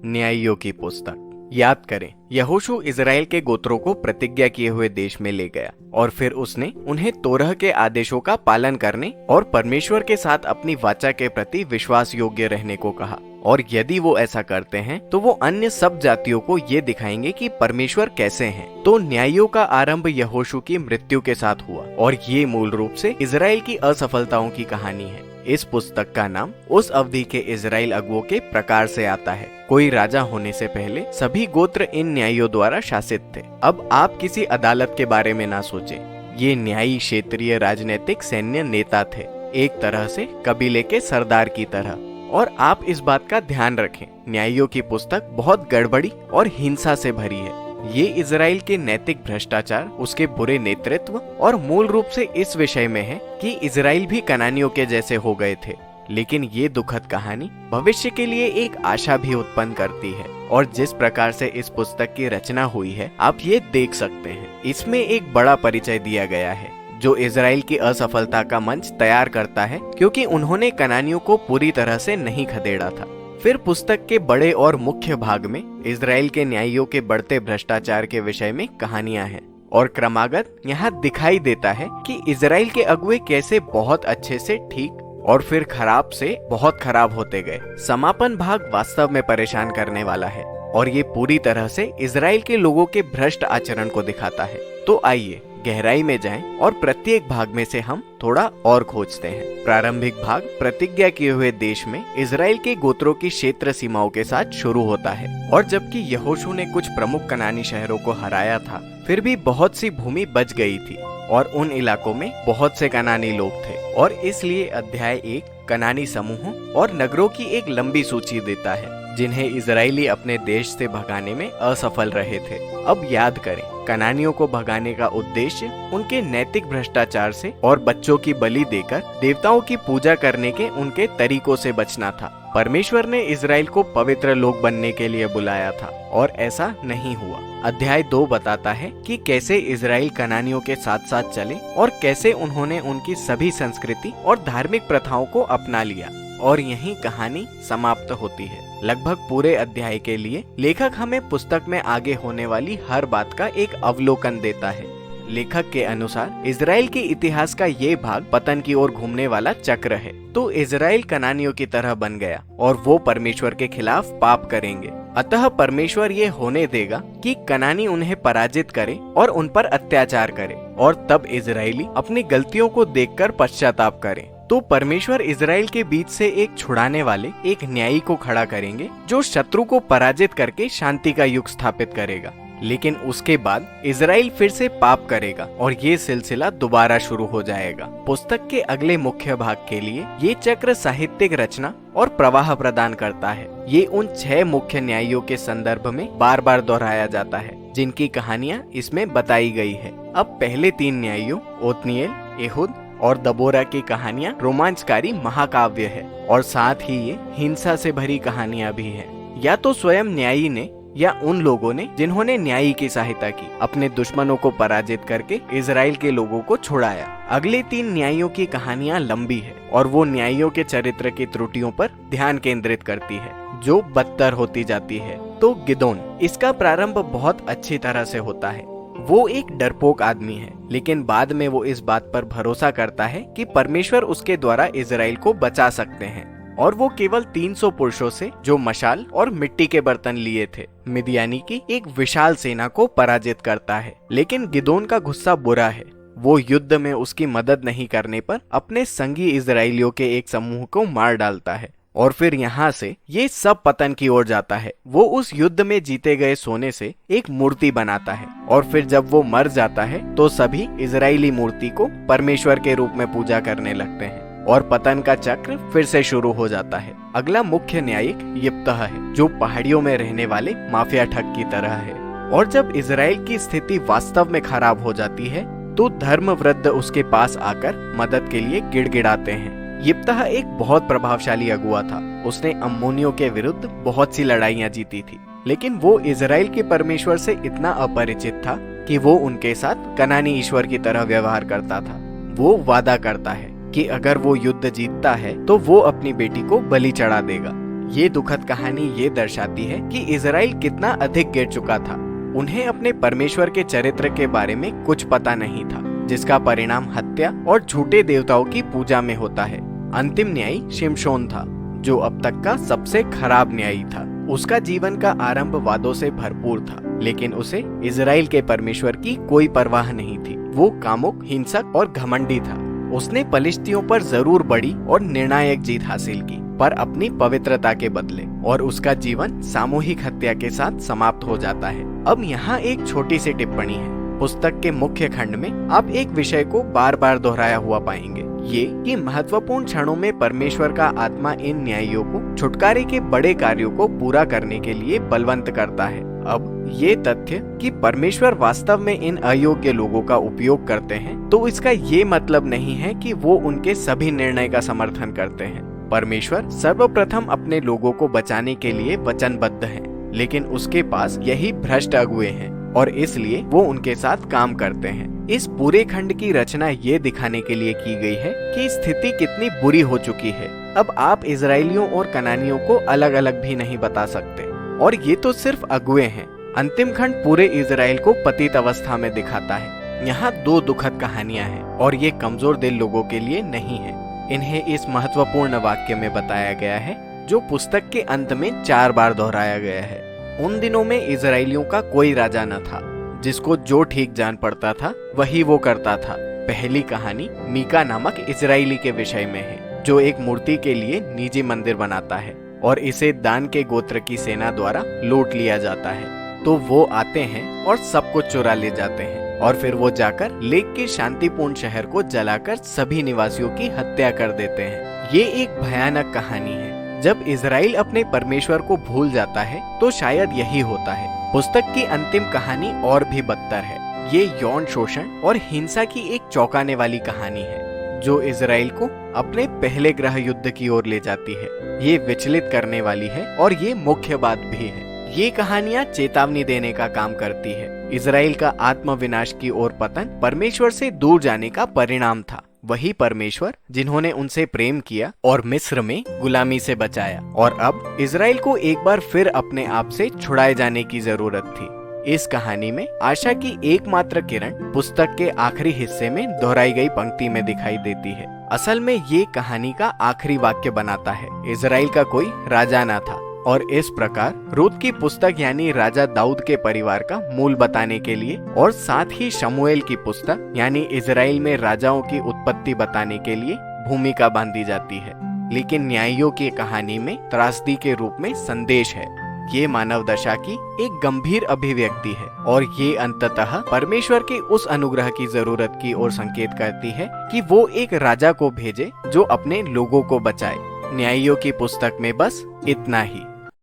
न्यायियों की पुस्तक। याद करें, यहोशू इजराइल के गोत्रों को प्रतिज्ञा किए हुए देश में ले गया और फिर उसने उन्हें तोरह के आदेशों का पालन करने और परमेश्वर के साथ अपनी वाचा के प्रति विश्वास योग्य रहने को कहा। और यदि वो ऐसा करते हैं तो वो अन्य सब जातियों को ये दिखाएंगे कि परमेश्वर कैसे हैं। तो न्यायों का आरंभ यहोशू की मृत्यु के साथ हुआ और ये मूल रूप से इजराइल की असफलताओं की कहानी है। इस पुस्तक का नाम उस अवधि के इजराइल अगुओं के प्रकार से आता है। कोई राजा होने से पहले सभी गोत्र इन न्यायों द्वारा शासित थे। अब आप किसी अदालत के बारे में ना सोचें। ये न्यायी क्षेत्रीय राजनीतिक सैन्य नेता थे, एक तरह से कबीले के सरदार की तरह। और आप इस बात का ध्यान रखें, न्यायियों की पुस्तक बहुत गड़बड़ी और हिंसा से भरी है। ये इजराइल के नैतिक भ्रष्टाचार, उसके बुरे नेतृत्व और मूल रूप से इस विषय में है कि इजराइल भी कनानियों के जैसे हो गए थे। लेकिन ये दुखद कहानी भविष्य के लिए एक आशा भी उत्पन्न करती है। और जिस प्रकार से इस पुस्तक की रचना हुई है, आप ये देख सकते हैं। इसमें एक बड़ा परिचय दिया गया है जो इजराइल की असफलता का मंच तैयार करता है, क्योंकि उन्होंने कनानियों को पूरी तरह से नहीं खदेड़ा था। फिर पुस्तक के बड़े और मुख्य भाग में इजराइल के न्यायियों के बढ़ते भ्रष्टाचार के विषय में कहानियां हैं और क्रमागत यहाँ दिखाई देता है कि इजराइल के अगुए कैसे बहुत अच्छे से ठीक और फिर खराब से बहुत खराब होते गए। समापन भाग वास्तव में परेशान करने वाला है और ये पूरी तरह से इजराइल के लोगों के भ्रष्ट आचरण को दिखाता है। तो आइए गहराई में जाएं और प्रत्येक भाग में से हम थोड़ा और खोजते हैं। प्रारंभिक भाग प्रतिज्ञा किए हुए देश में इजराइल के गोत्रों की क्षेत्र सीमाओं के साथ शुरू होता है। और जबकि यहोशू ने कुछ प्रमुख कनानी शहरों को हराया था, फिर भी बहुत सी भूमि बच गई थी और उन इलाकों में बहुत से कनानी लोग थे। और इसलिए अध्याय 1 कनानी समूहों और नगरों की एक लंबी सूची देता है जिन्हें इजरायली अपने देश से भगाने में असफल रहे थे। अब याद करें, कनानियों को भगाने का उद्देश्य उनके नैतिक भ्रष्टाचार से और बच्चों की बलि देकर देवताओं की पूजा करने के उनके तरीकों से बचना था। परमेश्वर ने इजराइल को पवित्र लोग बनने के लिए बुलाया था और ऐसा नहीं हुआ। अध्याय 2 बताता है कि कैसे इजराइल कनानियों के साथ साथ चले और कैसे उन्होंने उनकी सभी संस्कृति और धार्मिक प्रथाओं को अपना लिया। और यहीं कहानी समाप्त होती है। लगभग पूरे अध्याय के लिए लेखक हमें पुस्तक में आगे होने वाली हर बात का एक अवलोकन देता है। लेखक के अनुसार इजराइल के इतिहास का ये भाग पतन की ओर घूमने वाला चक्र है। तो इजराइल कनानियों की तरह बन गया और वो परमेश्वर के खिलाफ पाप करेंगे। अतः परमेश्वर ये होने देगा कि कनानी उन्हें पराजित करे और उन पर अत्याचार करे, और तब इजरायली अपनी गलतियों को देखकर पश्चाताप करें। तो परमेश्वर इजराइल के बीच से एक छुड़ाने वाले, एक न्यायी को खड़ा करेंगे जो शत्रु को पराजित करके शांति का युग स्थापित करेगा। लेकिन उसके बाद इजराइल फिर से पाप करेगा और ये सिलसिला दोबारा शुरू हो जाएगा। पुस्तक के अगले मुख्य भाग के लिए ये चक्र साहित्यिक रचना और प्रवाह प्रदान करता है। ये उन 6 मुख्य न्यायियों के संदर्भ में बार बार दोहराया जाता है जिनकी कहानियां इसमें बताई गई है। अब पहले 3 न्यायियों ओत्निएल, एहुद और दबोरा की कहानियां रोमांचकारी महाकाव्य है और साथ ही ये हिंसा से भरी कहानियां भी हैं। या तो स्वयं न्यायी ने या उन लोगों ने जिन्होंने न्यायी की सहायता की, अपने दुश्मनों को पराजित करके इजराइल के लोगों को छुड़ाया। अगले 3 न्यायियों की कहानियां लंबी है और वो न्यायियों के चरित्र की त्रुटियों पर ध्यान केंद्रित करती है जो बदतर होती जाती है। तो गिदोन, इसका प्रारंभ बहुत अच्छी तरह से होता है। वो एक डरपोक आदमी है, लेकिन बाद में वो इस बात पर भरोसा करता है कि परमेश्वर उसके द्वारा इजराइल को बचा सकते हैं। और वो केवल 300 पुरुषों से, जो मशाल और मिट्टी के बर्तन लिए थे, मिदियानी की एक विशाल सेना को पराजित करता है। लेकिन गिदोन का गुस्सा बुरा है। वो युद्ध में उसकी मदद नहीं करने पर अपने संगी इजराइलियों के एक समूह को मार डालता है और फिर यहाँ से ये सब पतन की ओर जाता है। वो उस युद्ध में जीते गए सोने से एक मूर्ति बनाता है और फिर जब वो मर जाता है तो सभी इजरायली मूर्ति को परमेश्वर के रूप में पूजा करने लगते हैं और पतन का चक्र फिर से शुरू हो जाता है। अगला मुख्य न्यायिक यिप्तह है, जो पहाड़ियों में रहने वाले माफिया ठग की तरह है। और जब इजराइल की स्थिति वास्तव में खराब हो जाती है तो धर्मवृद्ध उसके पास आकर मदद के लिए गिड़गिड़ाते हैं। यिप्तह एक बहुत प्रभावशाली अगुआ था। उसने अम्मोनियों के विरुद्ध बहुत सी लड़ाइयां जीती थी, लेकिन वो इजराइल के परमेश्वर से इतना अपरिचित था कि वो उनके साथ कनानी ईश्वर की तरह व्यवहार करता था। वो वादा करता है कि अगर वो युद्ध जीतता है तो वो अपनी बेटी को बलि चढ़ा देगा। ये दुखद कहानी ये दर्शाती है कि इजराइल कितना अधिक गिर चुका था। उन्हें अपने परमेश्वर के चरित्र के बारे में कुछ पता नहीं था, जिसका परिणाम हत्या और झूठे देवताओं की पूजा में होता है। अंतिम न्यायी शिमशोन था, जो अब तक का सबसे खराब न्यायी था। उसका जीवन का आरंभ वादों से भरपूर था, लेकिन उसे इजराइल के परमेश्वर की कोई परवाह नहीं थी। वो कामुक, हिंसक और घमंडी था। उसने पलिश्तियों पर जरूर बड़ी और निर्णायक जीत हासिल की, पर अपनी पवित्रता के बदले, और उसका जीवन सामूहिक हत्या के साथ समाप्त हो जाता है। अब यहाँ एक छोटी सी टिप्पणी है। पुस्तक के मुख्य खंड में आप एक विषय को बार बार दोहराया हुआ पाएंगे, ये कि महत्वपूर्ण क्षणों में परमेश्वर का आत्मा इन न्यायियों को छुटकारे के बड़े कार्यों को पूरा करने के लिए बलवंत करता है। अब ये तथ्य कि परमेश्वर वास्तव में इन अयोग्य लोगों का उपयोग करते हैं, तो इसका ये मतलब नहीं है कि वो उनके सभी निर्णय का समर्थन करते हैं। परमेश्वर सर्वप्रथम अपने लोगों को बचाने के लिए वचनबद्ध है, लेकिन उसके पास यही भ्रष्ट अगुए हैं और इसलिए वो उनके साथ काम करते हैं। इस पूरे खंड की रचना ये दिखाने के लिए की गई है कि स्थिति कितनी बुरी हो चुकी है। अब आप इजराइलियों और कनानियों को अलग अलग भी नहीं बता सकते, और ये तो सिर्फ अगुए हैं। अंतिम खंड पूरे इजराइल को पतित अवस्था में दिखाता है। यहाँ दो दुखद कहानियां हैं, और ये कमजोर दिल लोगों के लिए नहीं है। इन्हें इस महत्वपूर्ण वाक्य में बताया गया है, जो पुस्तक के अंत में 4 बार दोहराया गया है। उन दिनों में इजराइलियों का कोई राजा न था। जिसको जो ठीक जान पड़ता था वही वो करता था। पहली कहानी मीका नामक इजराइली के विषय में है, जो एक मूर्ति के लिए निजी मंदिर बनाता है और इसे दान के गोत्र की सेना द्वारा लूट लिया जाता है। तो वो आते हैं और सब कुछ चुरा ले जाते हैं, और फिर वो जाकर लेक के शांतिपूर्ण शहर को जलाकर सभी निवासियों की हत्या कर देते हैं। ये एक भयानक कहानी है। जब इजराइल अपने परमेश्वर को भूल जाता है तो शायद यही होता है। पुस्तक की अंतिम कहानी और भी बदतर है। ये यौन शोषण और हिंसा की एक चौंकाने वाली कहानी है, जो इजराइल को अपने पहले गृह युद्ध की ओर ले जाती है। ये विचलित करने वाली है, और ये मुख्य बात भी है। ये कहानियां चेतावनी देने का काम करती है। इजराइल का आत्मविनाश की ओर पतन परमेश्वर से दूर जाने का परिणाम था। वही परमेश्वर जिन्होंने उनसे प्रेम किया और मिस्र में गुलामी से बचाया, और अब इजराइल को एक बार फिर अपने आप से छुड़ाए जाने की जरूरत थी। इस कहानी में आशा की एकमात्र किरण पुस्तक के आखिरी हिस्से में दोहराई गई पंक्ति में दिखाई देती है। असल में ये कहानी का आखिरी वाक्य बनाता है। इजराइल का कोई राजा न था, और इस प्रकार रूत की पुस्तक यानी राजा दाऊद के परिवार का मूल बताने के लिए, और साथ ही शमूएल की पुस्तक यानी इजराइल में राजाओं की उत्पत्ति बताने के लिए भूमिका बांधी जाती है। लेकिन न्यायियों की कहानी में त्रासदी के रूप में संदेश है। ये मानव दशा की एक गंभीर अभिव्यक्ति है, और ये अंततः परमेश्वर के उस अनुग्रह की जरूरत की ओर संकेत करती है कि वो एक राजा को भेजे जो अपने लोगों को बचाए। न्यायियों की पुस्तक में बस इतना ही।